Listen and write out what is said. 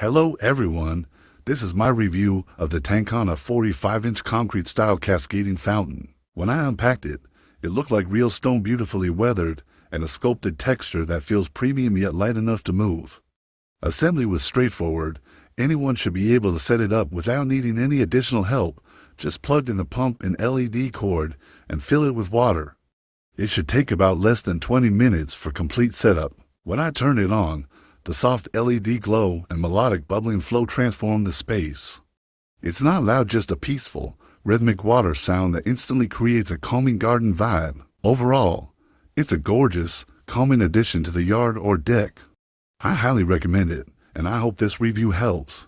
Hello everyone, this is my review of the Tankana 45-inch concrete style cascading fountain. When I unpacked it, it looked like real stone, beautifully weathered and a sculpted texture that feels premium yet light enough to move. Assembly was straightforward. Anyone should be able to set it up without needing any additional help. Just plug in the pump and LED cord and fill it with water. It should take about less than 20 minutes for complete setup. When I turned it on, the soft LED glow and melodic bubbling flow transformed the space. It's not loud, just a peaceful, rhythmic water sound that instantly creates a calming garden vibe. Overall, it's a gorgeous, calming addition to the yard or deck. I highly recommend it, and I hope this review helps.